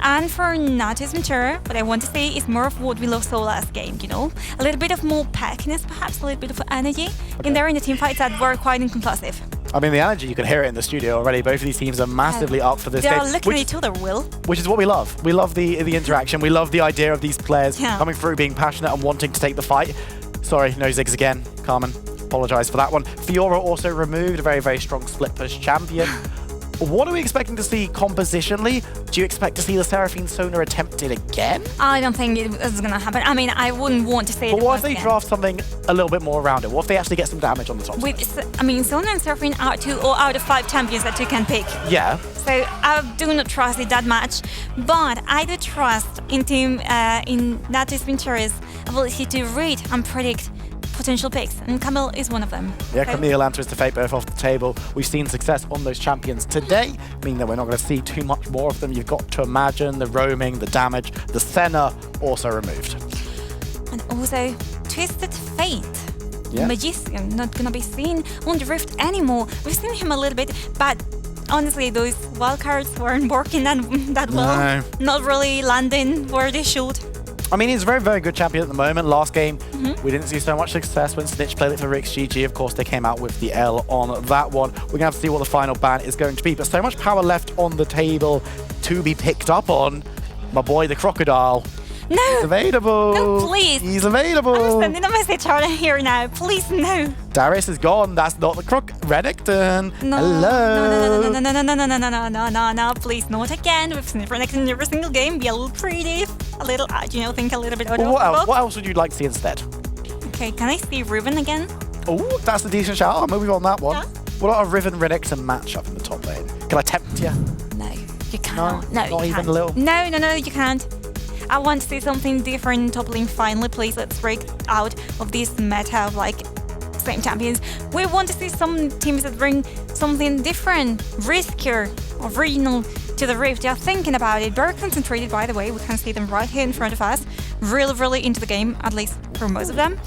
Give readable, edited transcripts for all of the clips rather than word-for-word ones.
And for Natus Vincere, what I want to say is more of what we saw last game, you know? A little bit of more packiness, perhaps, a little bit of energy in there in the team fights that were quite inconclusive. I mean, the energy, you can hear it in the studio already. Both of these teams are massively up for this game. They are looking at each other, Will. Which is what we love. We love the interaction. We love the idea of these players coming through, being passionate and wanting to take the fight. Sorry, no zigs again, Carmen. Apologise for that one. Fiora also removed, a very, very strong split push champion. What are we expecting to see compositionally? Do you expect to see the Seraphine Sona attempted again? I don't think it's going to happen. I mean, I wouldn't want to say But it what if they again. draft something a little bit more around it? What if they actually get some damage on the top side? I mean, Sona and Seraphine are 2 or out of 5 champions that you can pick. Yeah. So I do not trust it that much, but I do trust in Natus Vincere's ability to read and predict potential picks, and Camille is one of them. Yeah, So Camille and Twisted Fate both off the table. We've seen success on those champions today, meaning that we're not going to see too much more of them. You've got to imagine the roaming, the damage, the Senna also removed. And also Twisted Fate. Yeah. Magician, not going to be seen on the Rift anymore. We've seen him a little bit, but honestly, those wildcards weren't working that well. No. Not really landing where they should. I mean, he's a very, very good champion at the moment. Last game, we didn't see so much success when Snitch played it for Rick's GG. Of course, they came out with the L on that one. We're going to have to see what the final ban is going to be. But so much power left on the table to be picked up on. My boy, the Crocodile. No! He's available. No, please. He's available. I'm sending a message out here now. Please, no. Darius is gone. That's not the Croc. Renekton. No. Hello. No, please, not again. We've seen Renekton in every single game. Be a little creative. A little, think a little bit out of the box. What else would you like to see instead? Okay, can I see Riven again? Oh, that's a decent shout. I'm moving on that one. Yeah. What about a Riven Renekton matchup in the top lane? Can I tempt you? No, you cannot. No, not you even can't. a little? No, you can't. I want to see something different in top lane finally. Please, let's break out of this meta of like same champions. We want to see some teams that bring something different, riskier, original to the Rift. They're thinking about it. Very concentrated, by the way. We can see them right here in front of us. Really, really into the game, at least for most of them.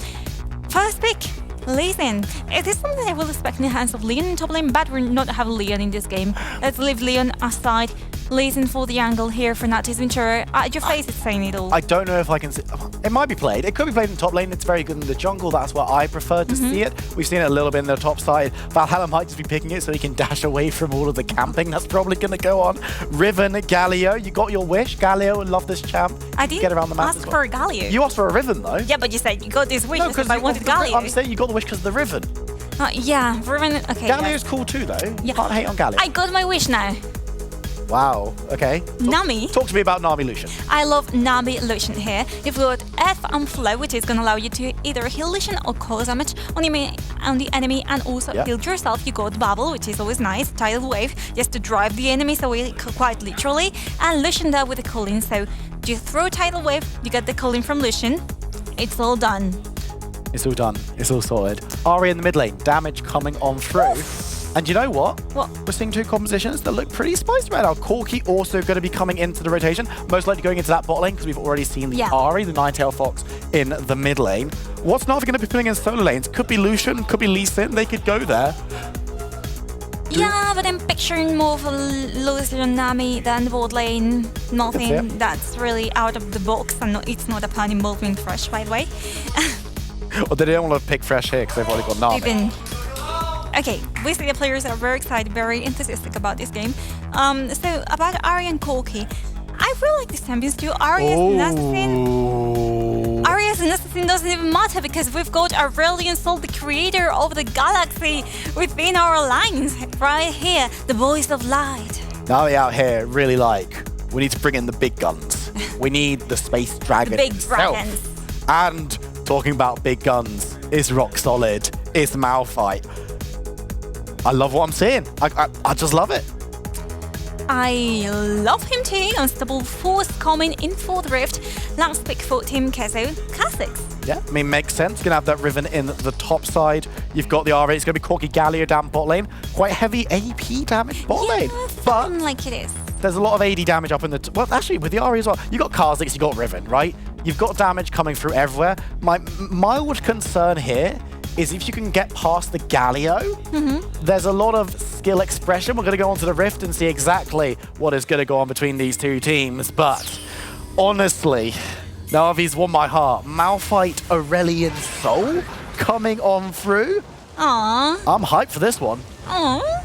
First pick, Lee Sin. It is something I will expect in the hands of Leon in top lane, but we're not having Leon in this game. Let's leave Leon aside. Lee Sin for the angle here for Natus Vincere. Your face is saying it all. I don't know if I can see. It might be played. It could be played in top lane. It's very good in the jungle. That's where I prefer to see it. We've seen it a little bit in the top side. Valhalla might just be picking it so he can dash away from all of the camping. That's probably going to go on. Riven, Galio, you got your wish. Galio, love this champ. I didn't get around the map ask as for well. a Galio. You asked for a Riven though. Yeah, but you said you got this wish because I wanted I'm Galio. saying you got the wish because of the Riven. Yeah, Riven. Okay. Galio's cool too though. You can't hate on Galio. I got my wish now. Wow. Okay. Nami. Talk to me about NaVi Lucian. I love NaVi Lucian here. You've got F and Flow, which is going to allow you to either heal Lucian or cause damage on the enemy and also heal yourself. You got Bubble, which is always nice. Tidal Wave, just to drive the enemies away quite literally. And Lucian there with the cooling. So you throw Tidal Wave, you get the cooling from Lucian. It's all done. It's all done. It's all sorted. Ari in the mid lane. Damage coming on through. And you know what? What? We're seeing two compositions that look pretty spicy right now. Corki also going to be coming into the rotation. Most likely going into that bot lane because we've already seen the Ari, the Ninetail Fox, in the mid lane. What's NaVi going to be putting in solo lanes? Could be Lucian, could be Lee Sin. They could go there. Yeah, but I'm picturing more of Lucian Nami than the board lane. Nothing that's really out of the box. And it's not a pun involving Fresh, by the way. Or they don't want to pick Fresh here because they've already got NaVi. Okay, we see the players are very excited, very enthusiastic about this game. So about Ari and Corki, I really like these champions too. Arias and Assassin. Arias and Assassin doesn't even matter because we've got Aurelion Sol, the creator of the galaxy, within our lines right here, the boys of light. NaVi out here really we need to bring in the big guns. We need the space dragon. The big himself. dragons. And talking about big guns, is rock solid. It's Malphite. I love what I'm seeing. I just love it. I love him too. Unstoppable Force coming in for the Rift. Last pick for Team Queso, Kha'Zix. Yeah, I mean, makes sense. Gonna have that Riven in the top side. You've got the R8. It's gonna be Corki Galio down bot lane. Quite heavy AP damage bot lane. But like it is. There's a lot of AD damage up in the... well, actually, with the RE as well. You got Kha'Zix, you got Riven, right? You've got damage coming through everywhere. My mild concern here is if you can get past the Galio, there's a lot of skill expression. We're going to go onto the Rift and see exactly what is going to go on between these two teams. But honestly, NaVi's won my heart. Malphite, Aurelion Soul coming on through. Aww. I'm hyped for this one. Aww.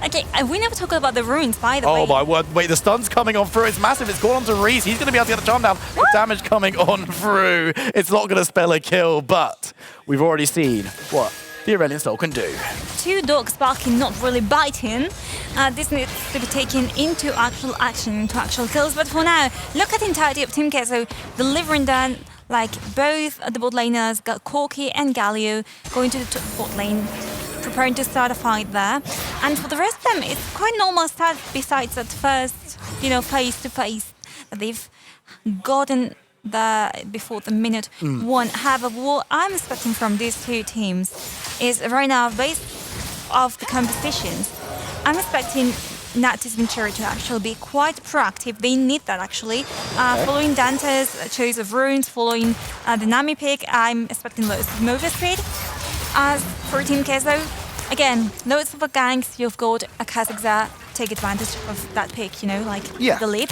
Okay, we never talked about the runes, by the way. Oh my word, wait, the stun's coming on through. It's massive. It's gone on to Reese. He's going to be able to get the charm down. The damage coming on through. It's not going to spell a kill, but we've already seen what the Aurelion Soul can do. 2 dogs barking, not really biting. This needs to be taken into actual action, into actual kills. But for now, look at the entirety of Team Queso delivering that. Like both the bot laners, got Corki and Galio going to the bot lane, preparing to start a fight there. And for the rest of them, it's quite normal stuff besides that first, face-to-face that they've gotten before the minute 1. However, what I'm expecting from these two teams is right now, based off the competitions, I'm expecting Natus Vincere to actually be quite proactive. They need that actually. Following Dante's choice of runes, following the NaMi pick, I'm expecting loads of move speed. As for Team Queso, again, loads of ganks. You've got a Kazakhstan, take advantage of that pick, the lead.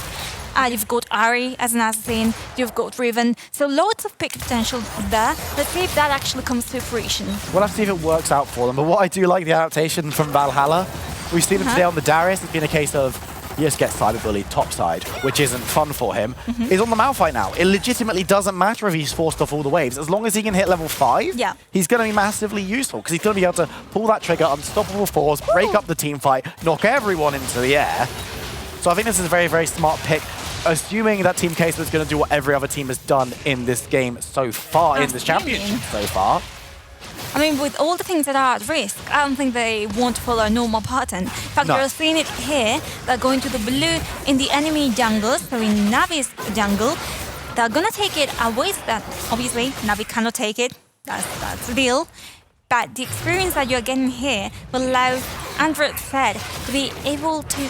You've got Ari as an assassin, you've got Riven, so loads of pick potential there. Let's see if that actually comes to fruition. We'll have to see if it works out for them, but what I do like the adaptation from Valhalla, we've seen him today on the Darius. It's been a case of he just gets cyberbullied topside, which isn't fun for him. He's on the Malphite now. It legitimately doesn't matter if he's forced off all the waves. As long as he can hit level 5, he's going to be massively useful because he's going to be able to pull that trigger, unstoppable force, break up the team fight, knock everyone into the air. So I think this is a very, very smart pick, assuming that Team Queso is going to do what every other team has done in this game so far, in this championship so far. I mean, with all the things that are at risk, I don't think they want to follow a normal pattern. In fact, you're seeing it here. They're going to the blue in the enemy jungle, so in NaVi's jungle. They're going to take it away. That obviously, NaVi cannot take it. That's the deal. But the experience that you're getting here will allow Android said to be able to,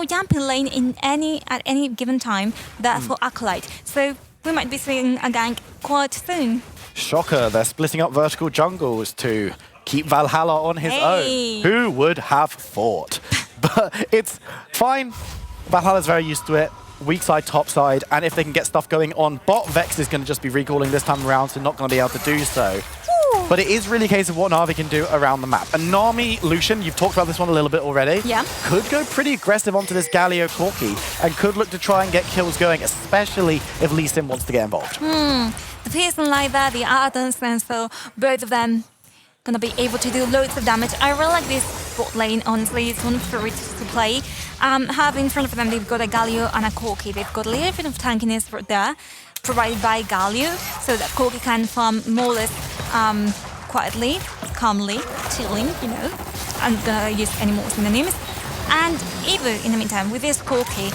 jump in lane at any given time. Therefore, Acolyte. So we might be seeing a gank quite soon. Shocker, they're splitting up vertical jungles to keep Valhalla on his own. Who would have thought? But it's fine. Valhalla's very used to it. Weak side, top side, and if they can get stuff going on bot, Vex is going to just be recalling this time around, so not going to be able to do so. But it is really a case of what NaVi can do around the map. And Nami, Lucian, you've talked about this one a little bit already, could go pretty aggressive onto this Galio Corki and could look to try and get kills going, especially if Lee Sin wants to get involved. The Pearson like that, the Ardens, and so both of them gonna be able to do loads of damage. I really like this bot lane, honestly. It's one of the favorites to play. Have in front of them, they've got a Galio and a Corki. They've got a little bit of tankiness there, provided by Galio, so that Corki can farm more or less quietly, calmly, chilling, I'm gonna use any more synonyms. And Evo, in the meantime, with this Corki,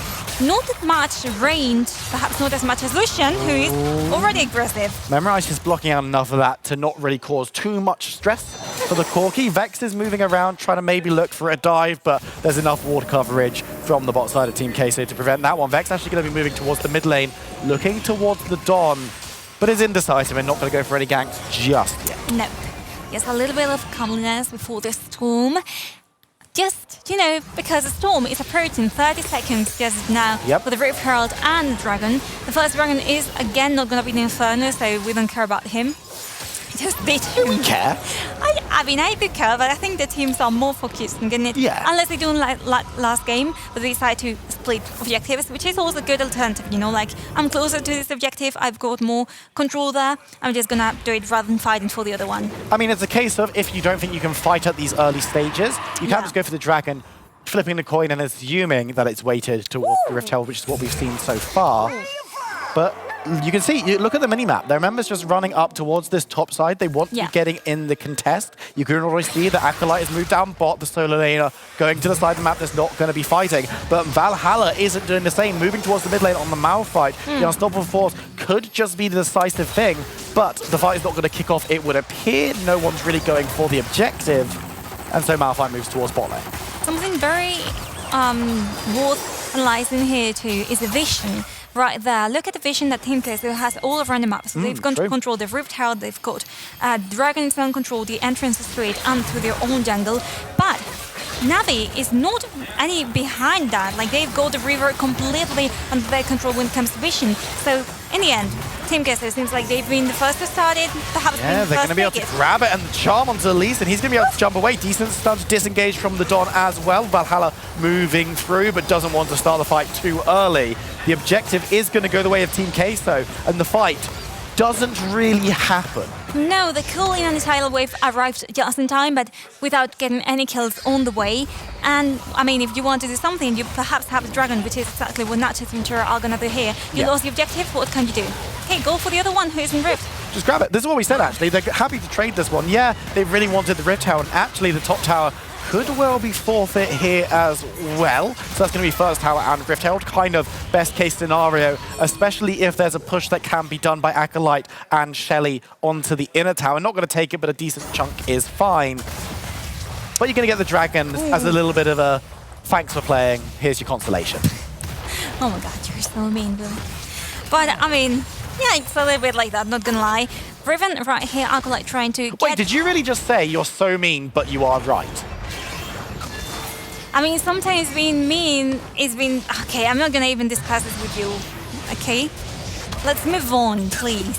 not that much range, perhaps not as much as Lucian, who is already aggressive. Memorize is blocking out enough of that to not really cause too much stress for the Corki. Vex is moving around, trying to maybe look for a dive, but there's enough ward coverage from the bot side of Team Queso to prevent that one. Vex actually going to be moving towards the mid lane, looking towards the Don, but is indecisive and not going to go for any ganks just yet. No. Yes, a little bit of calmness before the storm. Just, because the storm is approaching 30 seconds just now for the Rift Herald and Dragon. The first Dragon is, again, not going to be the Inferno, so we don't care about him. Just beat him. Do we care? I mean, I do care, but I think the teams are more focused on getting it. Unless they do like last game, but they decide to split objectives, which is also a good alternative, I'm closer to this objective, I've got more control there, I'm just gonna do it rather than fighting for the other one. I mean, it's a case of if you don't think you can fight at these early stages, you can't just go for the Dragon, flipping the coin and assuming that it's weighted towards the Rift Herald, which is what we've seen so far. But you can see, look at the minimap. Their members just running up towards this top side. They want to be getting in the contest. You can already see the Acolyte has moved down bot, the solo laner going to the side of the map that's not going to be fighting. But Valhalla isn't doing the same, moving towards the mid lane on the Malphite. The Unstoppable Force could just be the decisive thing, but the fight is not going to kick off, it would appear. No one's really going for the objective, and so Malphite moves towards bot lane. Something very worth analyzing here too is the vision. Right there, look at the vision that Team Queso has all around the map. So they've got to control the Rift Tower, they've got Dragons and control the entrances to it and to their own jungle. But NaVi is not any behind that. Like, they've got the river completely under their control when it comes to vision. So in the end, Team Queso seems like they've been the first to start it, perhaps yeah, they're going to be able to grab it and the charm onto Elise, and he's going to be able to jump away. Decent stun to disengage from the Don as well. Valhalla moving through, but doesn't want to start the fight too early. The objective is going to go the way of Team Queso, and the fight doesn't really happen. No, the cooling and the tidal wave arrived just in time, but without getting any kills on the way. And, I mean, if you want to do something, you perhaps have the dragon, which is exactly what Natus Vincere are going to do here. You lost the objective, what can you do? Okay, go for the other one who's in Rift. Just grab it. This is what we said, actually. They're happy to trade this one. Yeah, they really wanted the Rift Tower, and actually the top tower could well be forfeit here as well. So that's going to be first tower and Rift Herald, kind of best case scenario, especially if there's a push that can be done by Acolyte and Shelly onto the inner tower. Not going to take it, but a decent chunk is fine. But you're going to get the dragon as a little bit of a thanks for playing, here's your consolation. Oh my god, you're so mean, Bill. But, I mean, yeah, it's a little bit like that, not gonna lie. Riven right here, Acolyte trying to get... Wait, did you really just say you're so mean, but you are right? I mean, sometimes being mean is being... Okay, I'm not gonna even discuss this with you, okay? Let's move on, please.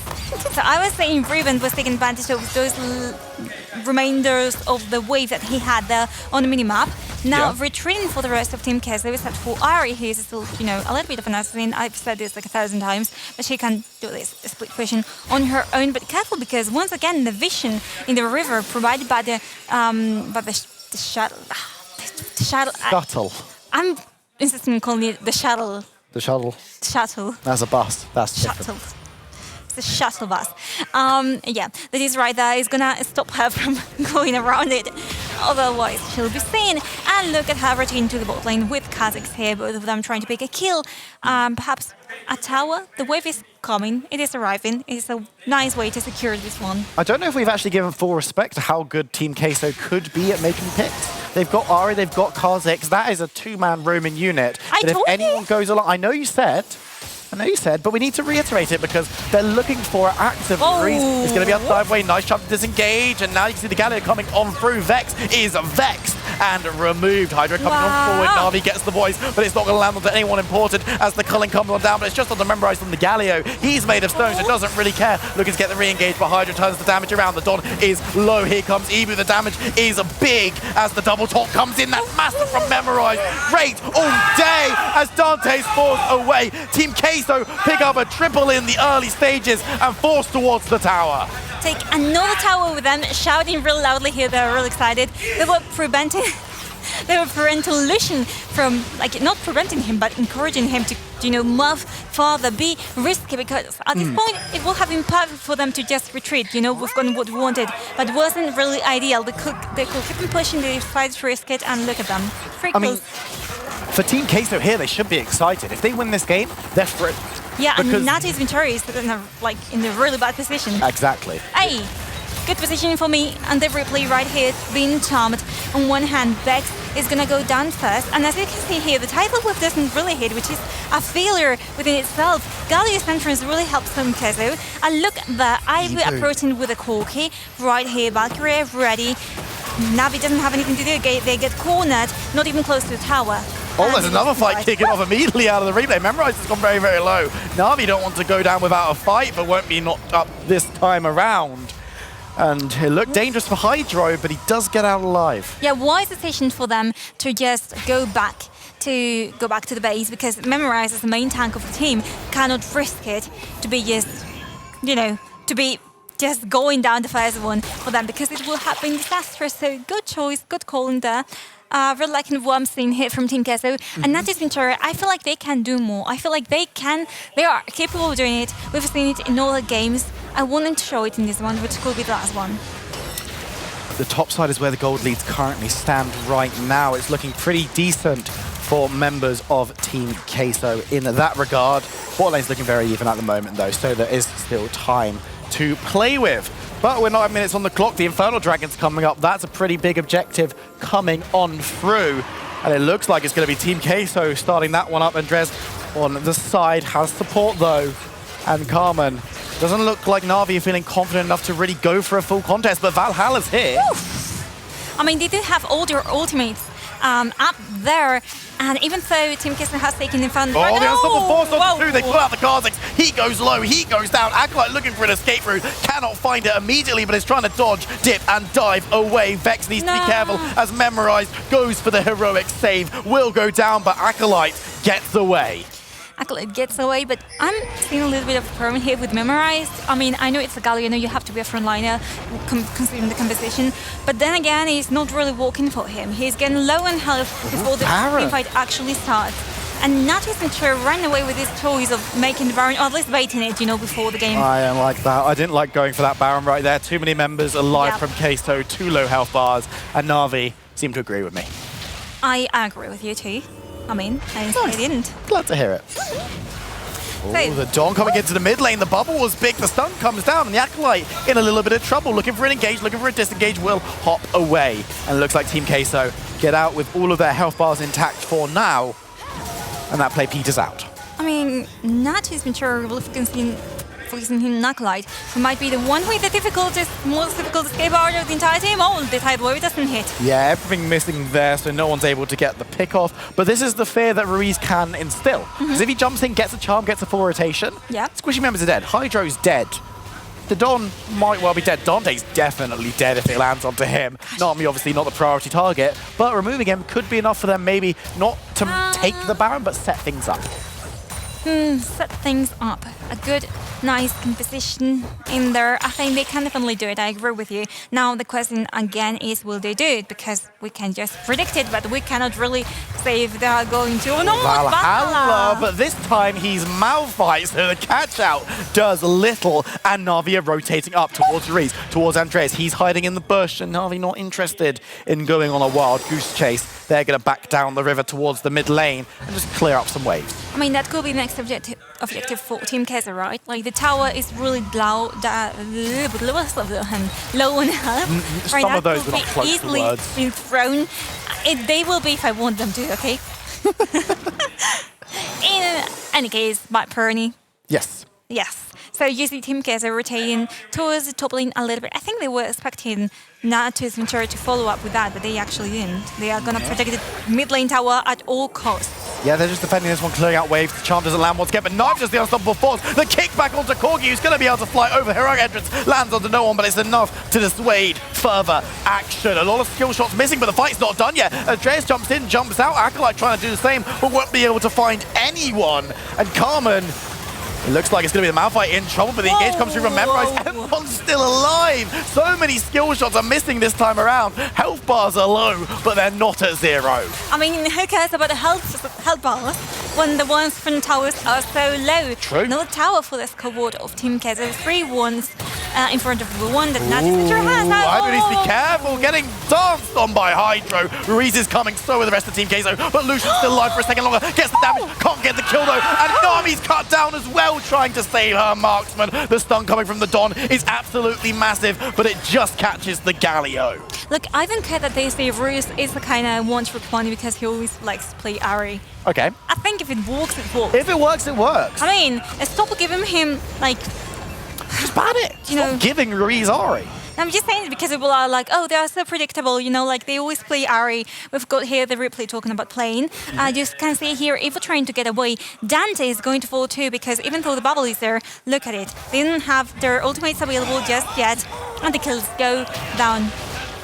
So I was saying Riven was taking advantage of those remainders of the wave that he had there on the minimap. Now retreating for the rest of Team Queso, except for Ari, who is still, you know, a little bit of an assassin. I've said this like 1,000 times, but she can do this split vision on her own. But careful, because once again, the vision in the river provided by the shuttle. The shuttle. Shuttle. I'm insisting on calling it the shuttle. The shuttle. Shuttle. That's a bus. That's shuttle. It's a shuttle bus. Yeah, that is right there. It's gonna stop her from going around it. Otherwise, she'll be seen. And look at her routine to the bot lane with Kazakhs here, both of them trying to pick a kill. Perhaps a tower. The wave is coming. It is arriving. It's a nice way to secure this one. I don't know if we've actually given full respect to how good Team Queso could be at making picks. They've got Ari, they've got Kazakhs. That is a two-man Roman unit. If anyone goes along, I know you said, but we need to reiterate it because they're looking for active reason. It's going to be a dive away, nice chance to disengage, and now you can see the Galio coming on through. Vex is vexed and removed. Hydra coming on forward, NaVi gets the voice, but it's not going to land onto anyone important as the culling comes on down, but it's just on the memorized on the Galio. He's made of stone, so doesn't really care. Looking to get the re-engage, but Hydra turns the damage around. The Don is low. Here comes Ebu. The damage is big as the double talk comes in. That's massive from memorized. Great all day as Dante's falls away. Team Queso pick up a triple in the early stages and force towards the tower. Take another tower with them, shouting real loudly here. They're real excited. They were preventing Lucian from, like, not preventing him, but encouraging him to, you know, move farther, be risky, because at this point it will have been perfect for them to just retreat. You know, we've gotten what we wanted, but it wasn't really ideal. They could keep on pushing, they decided to risk it, and look at them. Pretty close. For Team Queso here, they should be excited. If they win this game, they're free. Yeah, and Natus Vincere is in a really bad position. Exactly. Hey, good positioning for me, and the replay right here being charmed. On one hand, Vex is gonna go down first, and as you can see here, the tidal wave doesn't really hit, which is a failure within itself. Galio's entrance really helps Team Queso. And look at the Ivy approaching with a Corki right here. Valkyrie ready. NaVi doesn't have anything to do. They get cornered, not even close to the tower. Oh, there's another fight kicking off immediately out of the replay. Memorize has gone very, very low. NaVi don't want to go down without a fight, but won't be knocked up this time around. And it looked dangerous for Hydro, but he does get out alive. Yeah, wise decision for them to just go back to the base, because Memorize as the main tank of the team cannot risk it to be just, you know, to be just going down the first one for them, because it will have been disastrous. So good choice, good call in there. Really liking what I'm seeing here from Team Queso. And Natus Vincere, I feel like they can do more. I feel like they are capable of doing it. We've seen it in all the games. I want them to show it in this one, which could be the last one. The top side is where the gold leads currently stand right now. It's looking pretty decent for members of Team Queso in that regard. Bot lane's looking very even at the moment though, so there is still time to play with. But we're 9 minutes on the clock. The Infernal Dragon's coming up. That's a pretty big objective coming on through. And it looks like it's going to be Team Queso starting that one up. Andres on the side has support though. And Carmen, doesn't look like NaVi are feeling confident enough to really go for a full contest, but Valhalla's here. I mean, they do have all their ultimates up there. And even though Team Queso has taken in front, the unstoppable force on the two, they pull out the Kha'Zix. He goes low, he goes down. Acolyte looking for an escape route, cannot find it immediately, but is trying to dodge, dip, and dive away. Vex needs to be careful as Memorized goes for the heroic save. Will go down, but Acolyte gets away. Acolyte gets away, but I'm seeing a little bit of a problem here with Memorized. I mean, I know it's a Galio, I know you have to be a frontliner considering the composition, but then again, it's not really working for him. He's getting low in health before the team fight actually starts. And Natus Vincere ran away with his choice of making the Baron, or at least baiting it, you know, before the game. I don't like that. I didn't like going for that Baron right there. Too many members alive from Queso, 2 low health bars, and NaVi seem to agree with me. I agree with you too. I mean, I didn't. Glad to hear it. Oh, the Dawn coming into the mid lane. The bubble was big. The stun comes down, and the Acolyte in a little bit of trouble. Looking for an engage, looking for a disengage. Will hop away. And it looks like Team Queso get out with all of their health bars intact for now. And that play peters out. I mean, Natus Vincere will focusing him Acolyte, who might be the one with the most difficult escape out of the entire team. Oh, the Tide Wave doesn't hit. Yeah, everything missing there, so no one's able to get the pick off. But this is the fear that Ruiz can instill. Because if he jumps in, gets a charm, gets a full rotation, squishy members are dead. Hydro's dead. The Don might well be dead. Dante's definitely dead if it lands onto him. Nami obviously not the priority target, but removing him could be enough for them maybe not to take the Baron, but set things up. Set things up. A good, nice composition in there. I think they can definitely do it. I agree with you. Now the question again is, will they do it? Because we can just predict it, but we cannot really say if they are going to or not. Valhalla, but this time he's Malphite, so the catch out does little. And NaVi are rotating up towards Ruiz, towards Andres. He's hiding in the bush, and NaVi not interested in going on a wild goose chase. They're going to back down the river towards the mid lane and just clear up some waves. I mean, that could be the next objective for Team Queso, right? Like, the tower is really low on health. Some of those were not close to words. Been thrown. They will be if I want them to, okay? In any case, Matt Perney. Yes. Yes. So usually Team Queso rotating towards the top lane a little bit. I think they were expecting Natus Vincere to follow up with that, but they actually didn't. They are going to protect the mid lane tower at all costs. Yeah, they're just defending this one, clearing out waves. The charm doesn't land once again, but not just the unstoppable force. The kick back onto Corgi, who's going to be able to fly over. Heroic entrance lands onto no one, but it's enough to dissuade further action. A lot of skill shots missing, but the fight's not done yet. Andreas jumps in, jumps out. Acolyte trying to do the same, but won't be able to find anyone. And Carmen, it looks like it's going to be the Malphite in trouble, but the engage comes through from Memorized. Everyone's still alive. So many skill shots are missing this time around. Health bars are low, but they're not at 0. I mean, who cares about the health bars when the ones from towers are so low? True. No tower for this cohort of Team Queso. 3 ones in front of the one that Natus Vincere has. Hydro needs to be careful, getting danced on by Hydro. Ruiz is coming, so with the rest of Team Queso, but Lucian's still alive for a second longer. Gets the damage, can't get the kill though, and Nami's cut down as well, trying to save her marksman. The stun coming from the Don is absolutely massive, but it just catches the Galio. Look, I don't care that they say Ruiz is the kind of one-trick pony because he always likes to play Ari. Okay. I think if it works, it works. If it works, it works. I mean, stop giving him, like... Just ban it. Stop giving Ruiz Ari. I'm just saying it because people are like, oh, they are so predictable, you know, like they always play Ari. We've got here the replay talking about playing. You can see here, if we're trying to get away, Dante is going to fall too because even though the bubble is there, look at it. They didn't have their ultimates available just yet, and the kills go down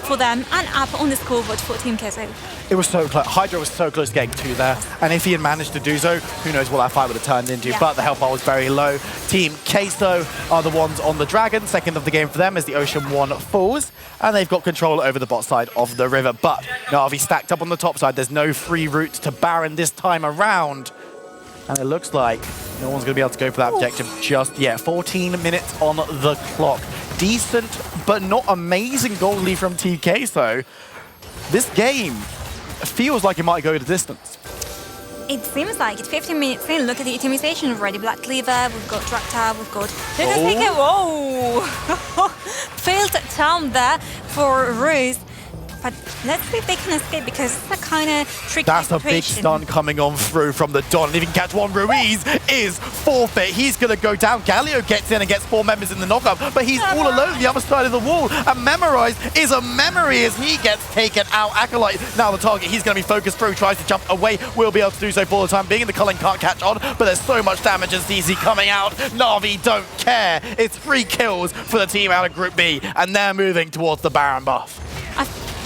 for them and up on the scoreboard for Team Queso. It was so close. Hydra was so close to getting 2 there. And if he had managed to do so, who knows what that fight would have turned into. But the health bar was very low. Team Queso are the ones on the Dragon. Second of the game for them as the Ocean 1 falls. And they've got control over the bot side of the river. But NaVi stacked up on the top side. There's no free route to Baron this time around. And it looks like no one's going to be able to go for that objective just yet. 14 minutes on the clock. Decent, but not amazing goal lead from Team Queso. This game feels like it might go the distance. It seems like it. 15 minutes in. Look at the itemization already. Black Cleaver, we've got Draktar, we've got... Whoa! Failed charm there for Ruiz. But let's see if they can escape, because it's a kind of tricky That's situation. a big stun coming on through from the Don. And if he can catch one, Ruiz is forfeit. He's going to go down. Galio gets in and gets 4 members in the knockup, but he's all alone on the other side of the wall. And Memorize is a memory as he gets taken out. Acolyte, now the target. He's going to be focused through, tries to jump away. Will be able to do so for the time being. The Culling can't catch on, but there's so much damage as DZ coming out. NaVi don't care. It's 3 kills for the team out of Group B, and they're moving towards the Baron buff.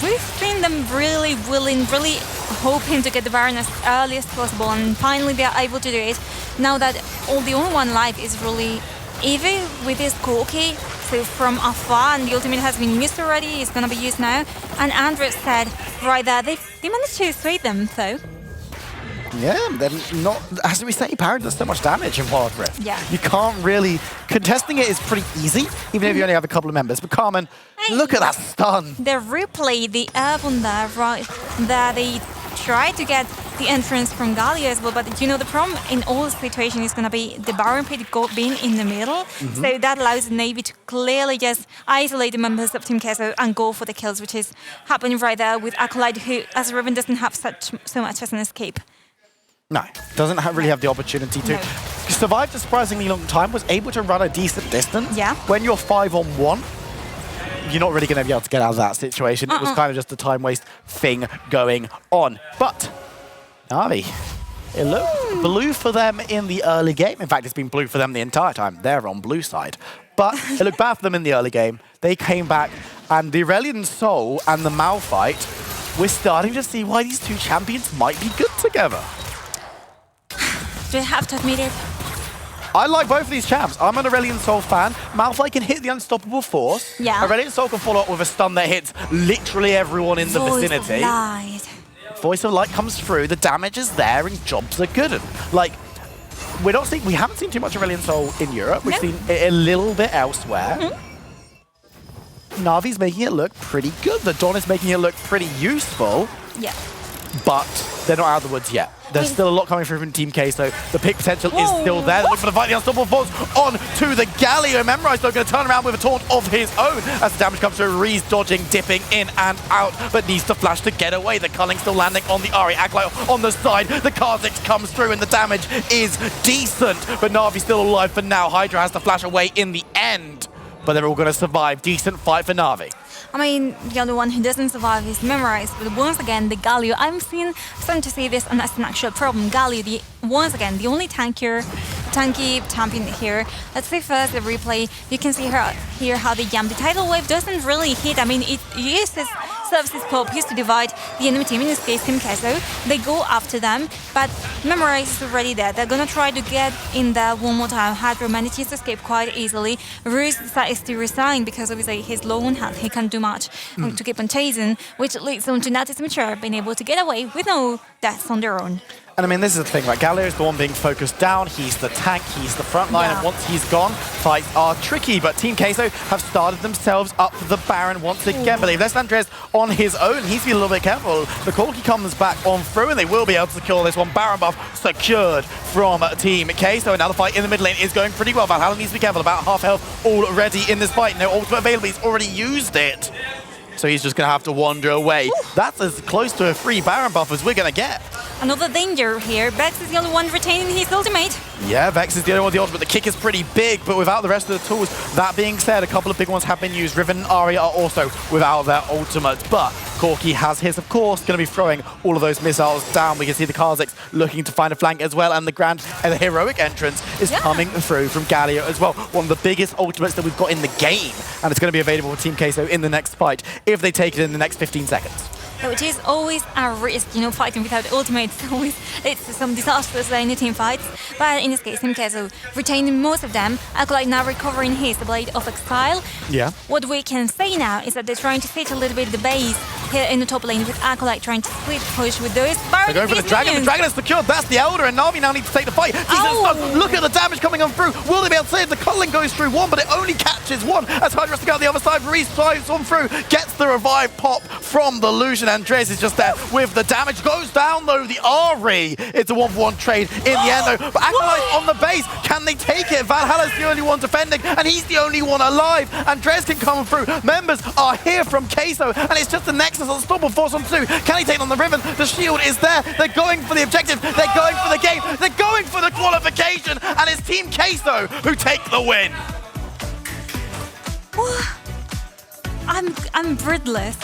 We've seen them really willing, really hoping to get the Baron as early as possible, and finally they're able to do it. Now that all the only one life is really Eevee with his Corki, so from afar, and the ultimate has been used already, it's going to be used now. And Andres said right there, they managed to sway them though. Yeah, they're not, as we say, Baron does so much damage in Wild Rift. Yeah. You can't really, contesting it is pretty easy, even if you only have a couple of members. But Carmen, look at that stun. The replay, the urban there, right there, they tried to get the entrance from Galio as well, but you know, the problem in all situations is going to be the Baron pit being in the middle, so that allows NaVi to clearly just isolate the members of Team Queso and go for the kills, which is happening right there with Acolyte, who, as Riven, doesn't have so much as an escape. No, doesn't really have the opportunity to. No. Survived a surprisingly long time, was able to run a decent distance. Yeah. When you're 5-on-1, you're not really going to be able to get out of that situation. It was kind of just a time waste thing going on. But NaVi, it looked blue for them in the early game. In fact, it's been blue for them the entire time. They're on blue side. But it looked bad for them in the early game. They came back, and the Aurelian Soul and the Malphite, we're starting to see why these two champions might be good together. Do you have to admit it? I like both of these champs. I'm an Aurelian Soul fan. Malphite can hit the unstoppable force. Yeah. Aurelian Soul can follow up with a stun that hits literally everyone in the Voice vicinity. of Light. Voice of Light comes through, the damage is there, and jobs are good. And, like, we haven't seen too much Aurelian Soul in Europe. We've seen it a little bit elsewhere. NaVi's making it look pretty good. The Dawn is making it look pretty useful. Yeah. But they're not out of the woods yet. There's still a lot coming through from Team K, so the pick potential is still there. They're looking for the fight, the unstoppable force on to the Galio. Memorize though, going to turn around with a taunt of his own as the damage comes through. Reese dodging, dipping in and out, but needs to flash to get away. The Culling still landing on the Ari. Acolyte on the side. The Kha'Zix comes through and the damage is decent, but NaVi's still alive for now. Hydra has to flash away in the end, but they're all going to survive. Decent fight for NaVi. I mean, the other one who doesn't survive is Memorize, but once again, the Galio, I'm starting to see this, and that's an actual problem. Galio, once again, the only tanky champion here. Let's see first the replay. You can see here how they jump. The tidal wave doesn't really hit. I mean, it serves its purpose to divide the enemy team, in this case Team Queso. They go after them, but Memorize is already there. They're gonna try to get in there one more time. Hydro manages to escape quite easily. Roos decides to resign because obviously he's low on health. He can't do much to keep on chasing, which leads on to Natus Vincere being able to get away with no deaths on their own. And I mean, this is the thing, like, Galio is the one being focused down, he's the tank, he's the front line, and once he's gone, fights are tricky. But Team Queso have started themselves up for the Baron once again. But they've left Andres on his own. He's been a little bit careful. The Corki comes back on through, and they will be able to secure this one. Baron buff secured from Team Queso. Another fight in the mid lane is going pretty well. Valhalla needs to be careful, about half health already in this fight. No ultimate available, he's already used it. So he's just going to have to wander away. That's as close to a free Baron buff as we're going to get. Another danger here. Vex is the only one retaining his ultimate. Yeah, Vex is the only one with the ultimate. The kick is pretty big, but without the rest of the tools. That being said, a couple of big ones have been used. Riven and Ari are also without their ultimate, but Corki has his, of course, going to be throwing all of those missiles down. We can see the Kha'Zix looking to find a flank as well, and the heroic entrance is coming through from Galio as well. One of the biggest ultimates that we've got in the game, and it's going to be available for Team Queso in the next fight if they take it in the next 15 seconds. Which is always a risk, you know, fighting without ultimates. Always leads to some disasters in the team fights. But in this case, Team Queso retaining most of them. Acolyte now recovering his Blade of Exile. Yeah. What we can say now is that they're trying to fit a little bit of the base here in the top lane with Acolyte trying to split push with those Baron. They're going for the Dragon. The Dragon is secured. That's the Elder, and NaVi now needs to take the fight. Look at the damage coming on through. Will they be able to save? The Culling goes through one, but it only catches one. As Hydra has to go out the other side, Reese drives on through, gets the revive pop from the Lucian. Andres is just there with the damage. Goes down though, the Ari. It's a 1-for-1 trade in the end though. But Acolyte on the base, can they take it? Valhalla's the only one defending, and he's the only one alive. Andres can come through. Members are here from Queso, and it's just the next Nexus unstoppable, force on 2. Can he take on the Riven? The shield is there. They're going for the objective. They're going for the game. They're going for the qualification. And it's Team Queso who take the win. I'm breathless.